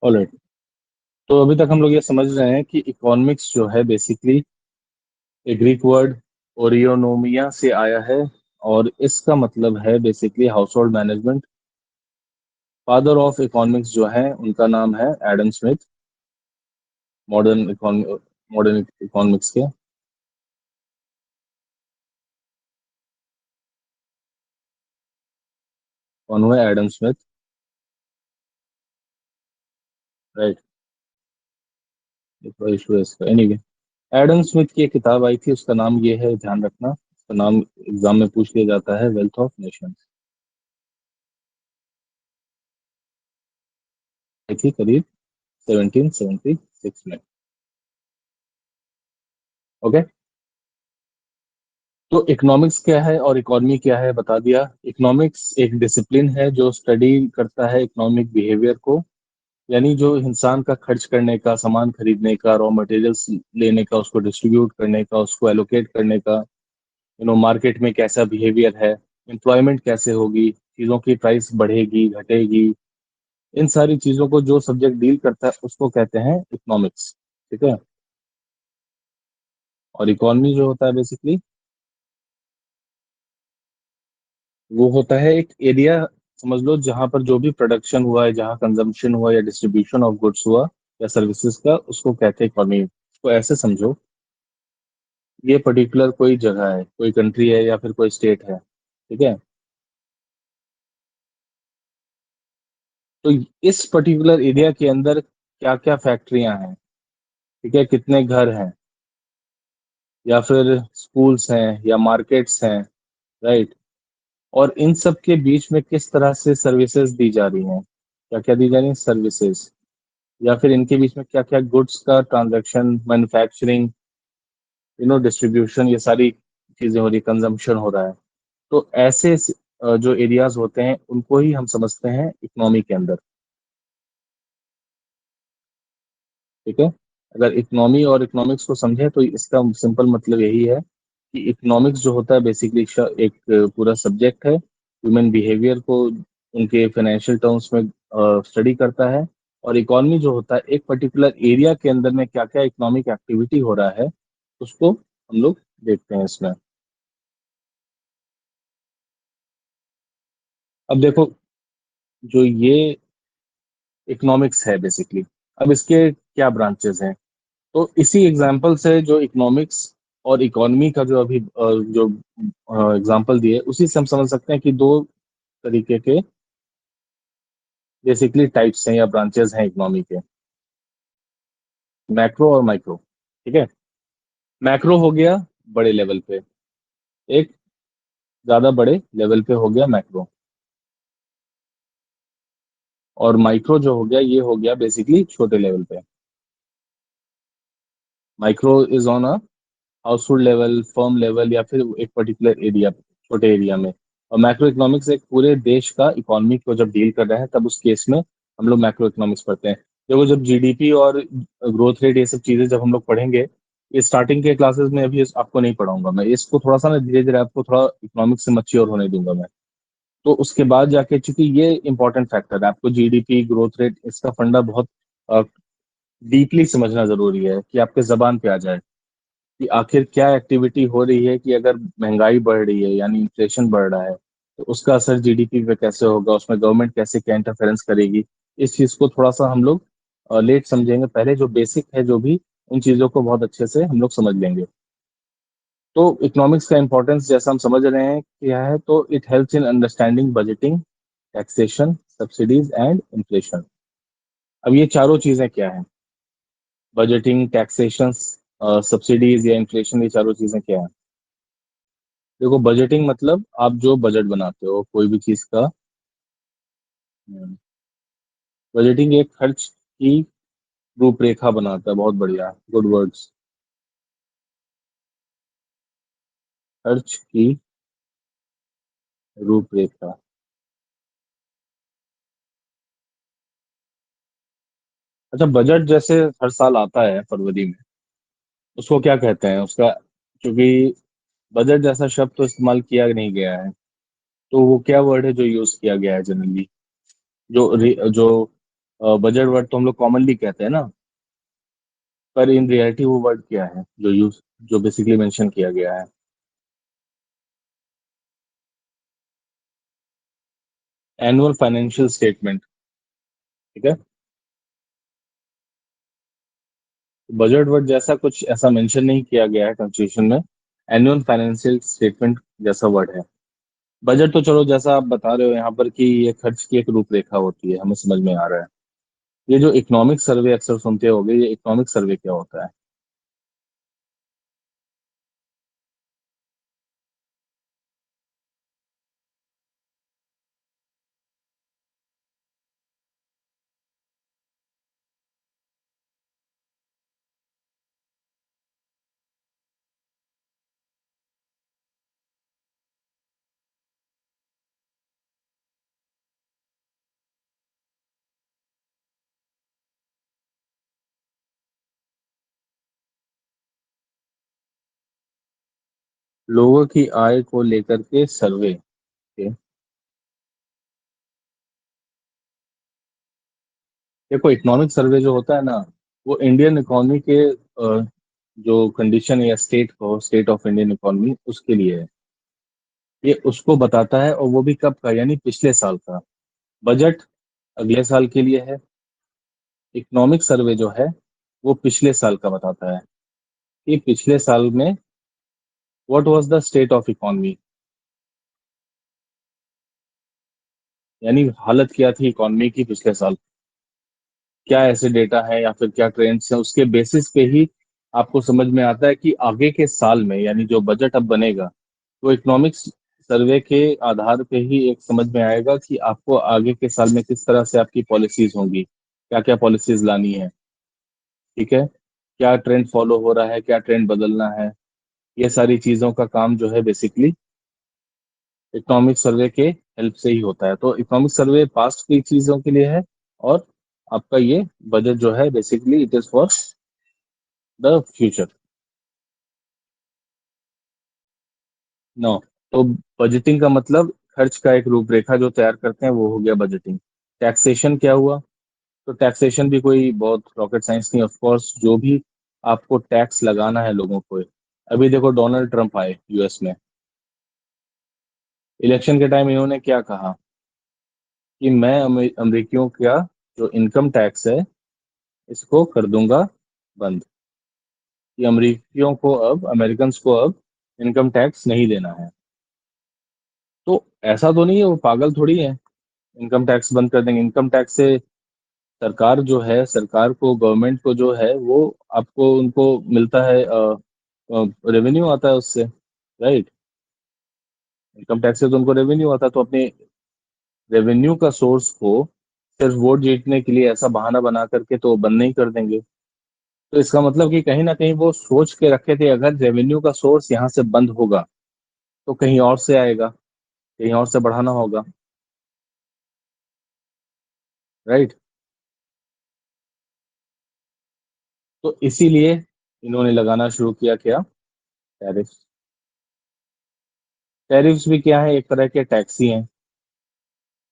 Alright. तो अभी तक हम लोग ये समझ रहे हैं कि इकोनॉमिक्स जो है बेसिकली एक ग्रीक वर्ड ओरियोनोमिया से आया है, और इसका मतलब है basically house hold management. Father of economics जो है उनका नाम है Adam Smith, modern modern economics के। कौन हुए? Adam Smith. राइट। इशू है इसका, एनीवे। एडम स्मिथ की एक किताब आई थी, उसका नाम ये है, ध्यान रखना उसका नाम एग्जाम में पूछ लिया जाता है, वेल्थ ऑफ नेशंस। आई थी करीब 1776 में। ओके। तो इकोनॉमिक्स क्या है और इकोनॉमी क्या है बता दिया। इकोनॉमिक्स एक डिसिप्लिन है जो स्टडी करता है इकोनॉमिक बिहेवियर को, यानी जो इंसान का खर्च करने का, सामान खरीदने का, रॉ मटेरियल्स लेने का, उसको डिस्ट्रीब्यूट करने का, उसको एलोकेट करने का, मार्केट में कैसा बिहेवियर है, एम्प्लॉयमेंट कैसे होगी, चीज़ों की प्राइस बढ़ेगी घटेगी, इन सारी चीज़ों को जो सब्जेक्ट डील करता है उसको कहते हैं इकोनॉमिक्स। ठीक है। और इकोनॉमी जो होता है बेसिकली वो होता है एक एरिया, समझ लो, जहां पर जो भी प्रोडक्शन हुआ है, जहां कंजम्पशन हुआ या डिस्ट्रीब्यूशन ऑफ गुड्स हुआ या सर्विसेज का, उसको कहते हैं इकोनॉमी। तो ऐसे समझो, ये पर्टिकुलर कोई जगह है, कोई कंट्री है या फिर कोई स्टेट है। ठीक है। तो इस पर्टिकुलर एरिया के अंदर क्या क्या फैक्ट्रियां हैं, ठीक है, कितने घर हैं, या फिर स्कूल्स हैं या मार्केट्स हैं। राइट। और इन सब के बीच में किस तरह से सर्विसेज दी जा रही हैं, क्या क्या दी जा रही हैं सर्विसेज, या फिर इनके बीच में क्या क्या गुड्स का ट्रांजैक्शन, मैन्युफैक्चरिंग, डिस्ट्रीब्यूशन, ये सारी चीजें हो रही, कंजम्पशन हो रहा है। तो ऐसे जो एरियाज होते हैं उनको ही हम समझते हैं इकोनॉमी के अंदर। ठीक है। अगर इकोनॉमी और इकोनॉमिक्स को समझें तो इसका सिंपल मतलब यही है कि इकोनॉमिक्स जो होता है बेसिकली एक पूरा सब्जेक्ट है, ह्यूमन बिहेवियर को उनके फाइनेंशियल टर्म्स में स्टडी करता है। और इकोनॉमी जो होता है एक पर्टिकुलर एरिया के अंदर में क्या क्या इकोनॉमिक एक्टिविटी हो रहा है, उसको हम लोग देखते हैं इसमें। अब देखो, जो ये इकोनॉमिक्स है बेसिकली, अब इसके क्या ब्रांचेस हैं। तो इसी एग्जाम्पल से जो इकोनॉमिक्स और इकोनॉमी का जो अभी जो एग्जाम्पल दिए, उसी से हम समझ सकते हैं कि दो तरीके के बेसिकली टाइप्स हैं या ब्रांचेस हैं इकोनॉमी के, मैक्रो और माइक्रो। ठीक है। मैक्रो हो गया बड़े लेवल पे, एक ज्यादा बड़े लेवल पे हो गया मैक्रो। और माइक्रो जो हो गया ये हो गया बेसिकली छोटे लेवल पे। Micro is on a house hold level, firm level, या फिर एक पर्टिकुलर एरिया, छोटे एरिया में। और मैक्रो इकोनॉमिक्स एक पूरे देश का इकोनॉमी को जब डील कर रहे हैं तब उस केस में हम लोग मैक्रो इकोनॉमिक्स पढ़ते हैं। देखो, जब जीडीपी और ग्रोथ रेट ये सब चीजें जब हम लोग पढ़ेंगे, ये स्टार्टिंग के क्लासेस में अभी आपको नहीं पढ़ाऊंगा मैं, इसको थोड़ा सा ना धीरे धीरे आपको थोड़ा इकोनॉमिक्स से मच्योर होने दूंगा मैं। तो उसके बाद जाके, चूंकि ये इंपॉर्टेंट फैक्टर है, आपको जीडीपी ग्रोथ रेट इसका फंडा बहुत डीपली समझना जरूरी है कि आपके जबान पे आ जाए कि आखिर क्या एक्टिविटी हो रही है, कि अगर महंगाई बढ़ रही है यानी इन्फ्लेशन बढ़ रहा है तो उसका असर जीडीपी पे कैसे होगा, उसमें गवर्नमेंट कैसे क्या इंटरफेरेंस करेगी। इस चीज को थोड़ा सा हम लोग लेट समझेंगे, पहले जो बेसिक है जो भी, उन चीजों को बहुत अच्छे से हम लोग समझ लेंगे। तो इकोनॉमिक्स का इंपॉर्टेंस जैसा हम समझ रहे हैं क्या है, तो it helps in understanding budgeting, taxation, subsidies and inflation. अब ये चारों चीजें क्या है, बजटिंग, टैक्सेशन, सब्सिडीज या इन्फ्लेशन, ये चारों चीजें क्या है। देखो, बजटिंग मतलब आप जो बजट बनाते हो कोई भी चीज का। बजटिंग एक खर्च की रूपरेखा बनाता है, बहुत बढ़िया, गुड वर्ड्स। खर्च की रूपरेखा। अच्छा, बजट जैसे हर साल आता है फरवरी में, उसको क्या कहते हैं उसका, क्योंकि बजट जैसा शब्द तो इस्तेमाल किया नहीं गया है, तो वो क्या वर्ड है जो यूज किया गया है जनरली, जो जो बजट वर्ड तो हम लोग कॉमनली कहते हैं ना, पर इन रियलिटी वो वर्ड क्या है जो यूज, जो बेसिकली मेंशन किया गया है? Annual financial statement. ठीक है। बजट वर्ड जैसा कुछ ऐसा मेंशन नहीं किया गया है कॉन्स्टिट्यूशन में। एनुअल फाइनेंशियल स्टेटमेंट जैसा वर्ड है। बजट तो चलो जैसा आप बता रहे हो यहाँ पर कि ये खर्च की एक रूपरेखा होती है, हमें समझ में आ रहा है। ये जो इकोनॉमिक सर्वे अक्सर सुनते होगे, ये इकोनॉमिक सर्वे क्या होता है? लोगों की आय को लेकर के सर्वे के। देखो, इकोनॉमिक सर्वे जो होता है ना, वो इंडियन इकोनॉमी के जो कंडीशन है या स्टेट को, स्टेट ऑफ इंडियन इकोनॉमी उसके लिए है। ये उसको बताता है, और वो भी कब का, यानी पिछले साल का। बजट अगले साल के लिए है। इकोनॉमिक सर्वे जो है वो पिछले साल का बताता है कि पिछले साल में what was the state of economy, यानी हालत क्या थी इकोनॉमी की पिछले साल। क्या ऐसे डेटा है या फिर क्या ट्रेंड्स है, उसके बेसिस पे ही आपको समझ में आता है कि आगे के साल में, यानी जो बजट अब बनेगा, वो इकोनॉमिक्स सर्वे के आधार पे ही एक समझ में आएगा कि आपको आगे के साल में किस तरह से आपकी पॉलिसीज होंगी, क्या क्या पॉलिसीज लानी है। ठीक है। क्या ट्रेंड फॉलो हो रहा है, क्या ट्रेंड बदलना है। ये सारी चीजों का काम जो है बेसिकली इकोनॉमिक सर्वे के हेल्प से ही होता है। तो इकोनॉमिक सर्वे पास्ट की चीजों के लिए है, और आपका ये बजट जो है basically it is for the future. No. तो बजटिंग का मतलब खर्च का एक रूपरेखा जो तैयार करते हैं वो हो गया बजटिंग। टैक्सेशन क्या हुआ? तो टैक्सेशन भी कोई बहुत रॉकेट साइंस नहीं, ऑफ कोर्स जो भी आपको टैक्स लगाना है लोगों को। अभी देखो, डोनाल्ड ट्रंप आए यूएस में। इलेक्शन के टाइम इन्होंने क्या कहा कि मैं अमेरिकियों का जो इनकम टैक्स है इसको कर दूंगा बंद, कि अमेरिकियों को अब, अमेरिकन को अब इनकम टैक्स नहीं देना है। तो ऐसा तो नहीं है, वो पागल थोड़ी है, इनकम टैक्स बंद कर देंगे। इनकम टैक्स से सरकार जो है, सरकार को, गवर्नमेंट को जो है वो आपको, उनको मिलता है, रेवेन्यू आता है उससे। राइट। इनकम टैक्स से तो उनको रेवेन्यू आता है, तो अपने रेवेन्यू का सोर्स को सिर्फ वोट जीतने के लिए ऐसा बहाना बना करके तो बंद नहीं कर देंगे। तो इसका मतलब कि कहीं ना कहीं वो सोच के रखे थे, अगर रेवेन्यू का सोर्स यहाँ से बंद होगा तो कहीं और से आएगा, कहीं और से बढ़ाना होगा। राइट। तो इसीलिए इन्होंने लगाना शुरू किया क्या? टैरिफ। टैरिफ्स भी क्या है, एक तरह के टैक्स ही हैं।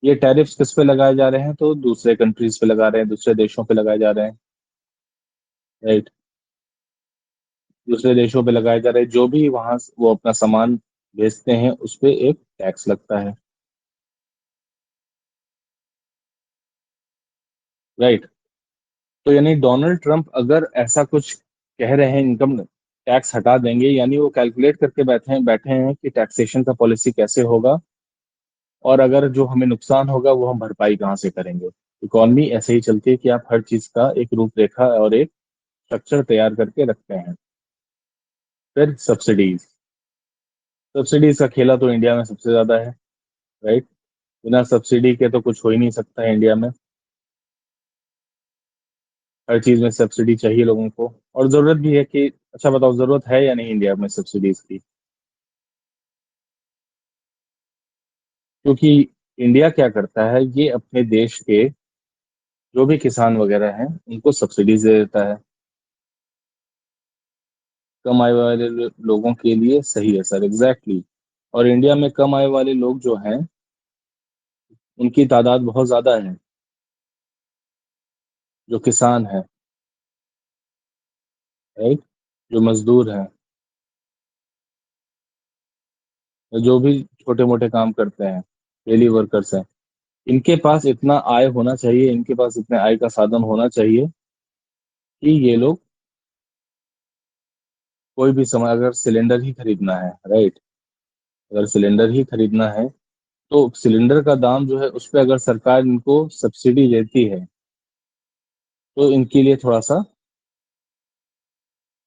ये टैरिफ्स किस पे लगाए जा रहे हैं? तो दूसरे कंट्रीज पे लगा रहे हैं, दूसरे देशों पे लगाए जा रहे हैं। राइट। दूसरे देशों पे लगाए जा रहे हैं, जो भी वहां वो अपना सामान भेजते हैं उस पे एक टैक्स लगता है। राइट। तो यानी डोनाल्ड ट्रंप अगर ऐसा कुछ कह रहे हैं, इनकम टैक्स हटा देंगे, यानी वो कैलकुलेट करके बैठे बैठे हैं कि टैक्सेशन का पॉलिसी कैसे होगा, और अगर जो हमें नुकसान होगा वो हम भरपाई कहाँ से करेंगे। इकॉनमी ऐसे ही चलती है कि आप हर चीज का एक रूपरेखा और एक स्ट्रक्चर तैयार करके रखते हैं। फिर सब्सिडीज। सब्सिडीज का खेला तो इंडिया में सबसे ज्यादा है। राइट। बिना सब्सिडी के तो कुछ हो ही नहीं सकता है इंडिया में। हर चीज में सब्सिडी चाहिए लोगों को, और जरूरत भी है कि, अच्छा बताओ, जरूरत है या नहीं इंडिया में सब्सिडीज की? क्योंकि इंडिया क्या करता है, ये अपने देश के जो भी किसान वगैरह हैं उनको सब्सिडीज दे देता है। कम आय वाले लोगों के लिए सही है सर, एग्जैक्टली। और इंडिया में कम आय वाले लोग जो हैं उनकी तादाद बहुत ज्यादा है। जो किसान है, राइट, जो मजदूर हैं, जो भी छोटे मोटे काम करते हैं, डेली वर्कर्स हैं, इनके पास इतना आय होना चाहिए, इनके पास इतने आय का साधन होना चाहिए कि ये लोग कोई भी समय, अगर सिलेंडर ही खरीदना है, राइट, अगर सिलेंडर ही खरीदना है, तो सिलेंडर का दाम जो है उस पे अगर सरकार इनको सब्सिडी देती है, तो इनके लिए थोड़ा सा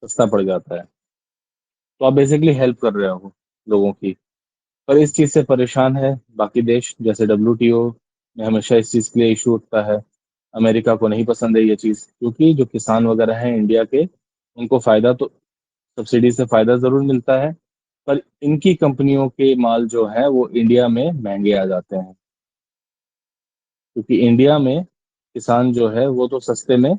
सस्ता पड़ जाता है। तो आप बेसिकली हेल्प कर रहे हो लोगों की। पर इस चीज से परेशान है बाकी देश, जैसे डब्ल्यूटीओ में हमेशा इस चीज के लिए इशू उठता है। अमेरिका को नहीं पसंद है ये चीज, क्योंकि जो किसान वगैरह हैं इंडिया के, उनको फायदा तो, सब्सिडी से फायदा जरूर मिलता है, पर इनकी कंपनियों के माल जो है वो इंडिया में महंगे आ जाते हैं, क्योंकि इंडिया में किसान जो है वो तो सस्ते में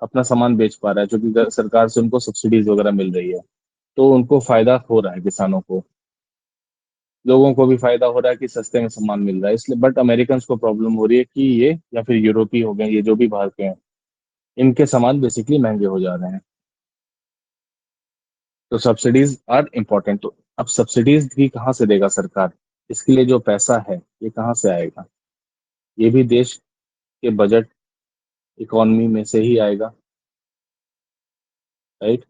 अपना सामान बेच पा रहा है, क्योंकि सरकार से उनको सब्सिडीज वगैरह मिल रही है, तो उनको फायदा हो रहा है किसानों को, लोगों को भी फायदा हो रहा है कि सस्ते में सामान मिल रहा है, इसलिए। बट अमेरिकन को प्रॉब्लम हो रही है कि ये, या फिर यूरोपीय हो गए, ये जो भी बाहर के हैं, इनके सामान बेसिकली महंगे हो जा रहे हैं। तो सब्सिडीज आर इम्पोर्टेंट। तो अब सब्सिडीज भी कहाँ से देगा सरकार? इसके लिए जो पैसा है ये कहाँ से आएगा? ये भी देश के बजट, इकोनॉमी में से ही आएगा, राइट।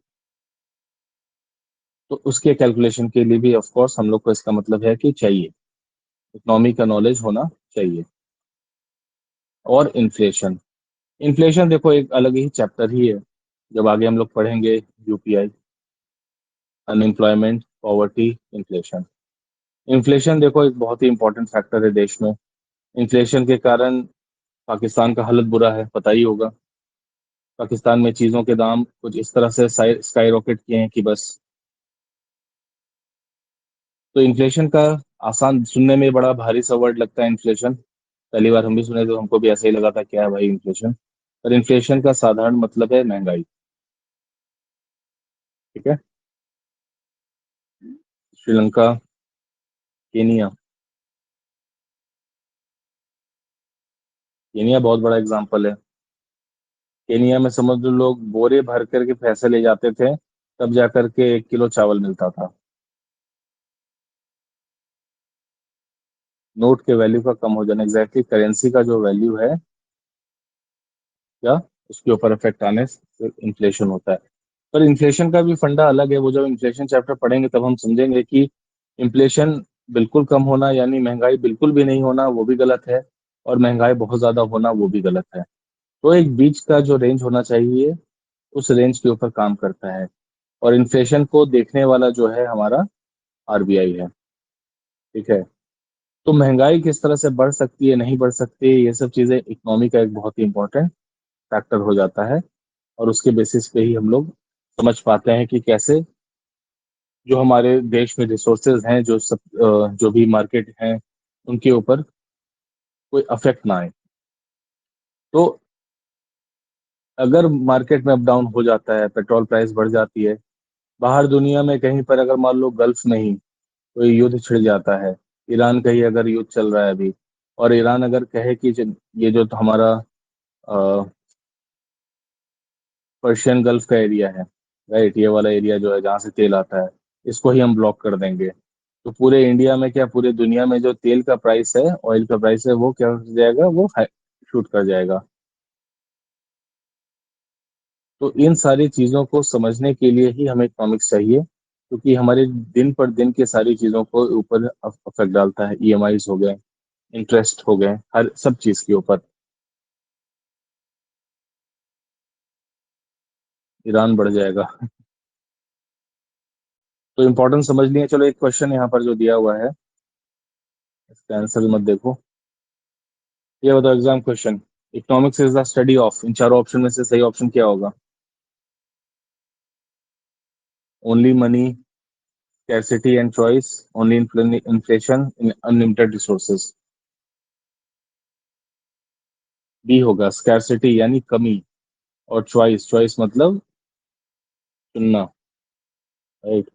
तो उसके कैलकुलेशन के लिए भी ऑफ कोर्स हम लोग को इसका मतलब है कि चाहिए, इकोनॉमी का नॉलेज होना चाहिए। और इन्फ्लेशन, इन्फ्लेशन देखो एक अलग ही चैप्टर ही है, जब आगे हम लोग पढ़ेंगे। UPI, unemployment, poverty, inflation. Inflation देखो एक बहुत ही इंपॉर्टेंट फैक्टर है देश में। इन्फ्लेशन के कारण पाकिस्तान का हालत बुरा है, पता ही होगा। पाकिस्तान में चीजों के दाम कुछ इस तरह से स्काई रॉकेट किए हैं कि बस। तो इन्फ्लेशन का, आसान सुनने में बड़ा भारी सा वर्ड लगता है इन्फ्लेशन, पहली बार हम भी सुने तो हमको भी ऐसा ही लगा था क्या है भाई इन्फ्लेशन। पर इन्फ्लेशन का साधारण मतलब है महंगाई, ठीक है। श्रीलंका, केनिया, केनिया बहुत बड़ा एग्जाम्पल है। केनिया में समझ लो लोग बोरे भर करके पैसे ले जाते थे, तब जाकर के 1 किलो चावल मिलता था। नोट के वैल्यू का कम हो जाना, एग्जैक्टली करेंसी का जो वैल्यू है, या उसके ऊपर इफेक्ट आने से इन्फ्लेशन होता है। पर इन्फ्लेशन का भी फंडा अलग है, वो जब इन्फ्लेशन चैप्टर पढ़ेंगे तब हम समझेंगे कि इन्फ्लेशन बिल्कुल कम होना यानी महंगाई बिल्कुल भी नहीं होना वो भी गलत है, और महंगाई बहुत ज्यादा होना वो भी गलत है। तो एक बीच का जो रेंज होना चाहिए, उस रेंज के ऊपर काम करता है। और इन्फ्लेशन को देखने वाला जो है हमारा आरबीआई है, ठीक है। तो महंगाई किस तरह से बढ़ सकती है, नहीं बढ़ सकती है, ये सब चीजें इकोनॉमी का एक बहुत ही इंपॉर्टेंट फैक्टर हो जाता है। और उसके बेसिस पे ही हम लोग समझ पाते हैं कि कैसे जो हमारे देश में रिसोर्सेज हैं, जो सब जो भी मार्केट हैं, उनके ऊपर कोई अफेक्ट ना आए। तो अगर मार्केट में अप डाउन हो जाता है, पेट्रोल प्राइस बढ़ जाती है, बाहर दुनिया में कहीं पर अगर मान लो गल्फ में ही कोई युद्ध छिड़ जाता है, ईरान का ही अगर युद्ध चल रहा है अभी, और ईरान अगर कहे कि ये जो हमारा पर्शियन गल्फ का एरिया है, राइट, ये वाला एरिया जो है जहाँ से तेल आता है, इसको ही हम ब्लॉक कर देंगे, तो पूरे इंडिया में क्या पूरे दुनिया में जो तेल का प्राइस है, ऑयल का प्राइस है, वो क्या हो जाएगा, वो शूट कर जाएगा। तो इन सारी चीजों को समझने के लिए ही हमें इकोनॉमिक्स चाहिए, क्योंकि हमारे दिन पर दिन के सारी चीजों को ऊपर अफेक्ट डालता है। ईएमआईज हो गए, इंटरेस्ट हो गए, हर सब चीज के ऊपर। ईरान बढ़ जाएगा। तो इम्पोर्टेंस समझ लिए। चलो एक क्वेश्चन यहाँ पर जो दिया हुआ है, इसका आंसर मत देखो, ये बताओ exam question. Economics is the study of, इन चारों ऑप्शन में से सही ऑप्शन क्या होगा? Only money, scarcity and choice, only inflation, in unlimited resources। B होगा scarcity यानी कमी, और चॉइस, चॉइस मतलब चुनना, राइट,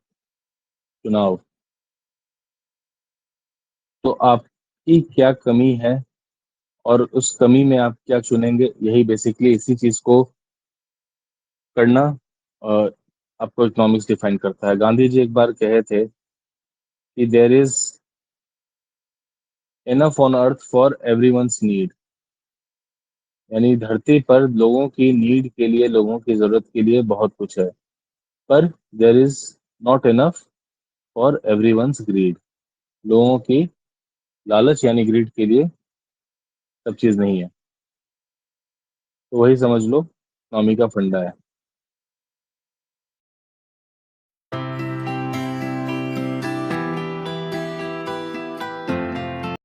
चुनाव। तो आपकी क्या कमी है और उस कमी में आप क्या चुनेंगे, यही बेसिकली इसी चीज को करना अ, आपको इकोनॉमिक्स डिफाइन करता है। गांधी जी एक बार कहे थे कि there is enough on earth for everyone's need, यानी धरती पर लोगों की नीड के लिए, लोगों की जरूरत के लिए बहुत कुछ है, पर there is not enough for everyone's greed, लोगों की लालच यानी ग्रीड के लिए सब चीज नहीं है। तो वही समझ लो इकोनॉमी का फंडा है।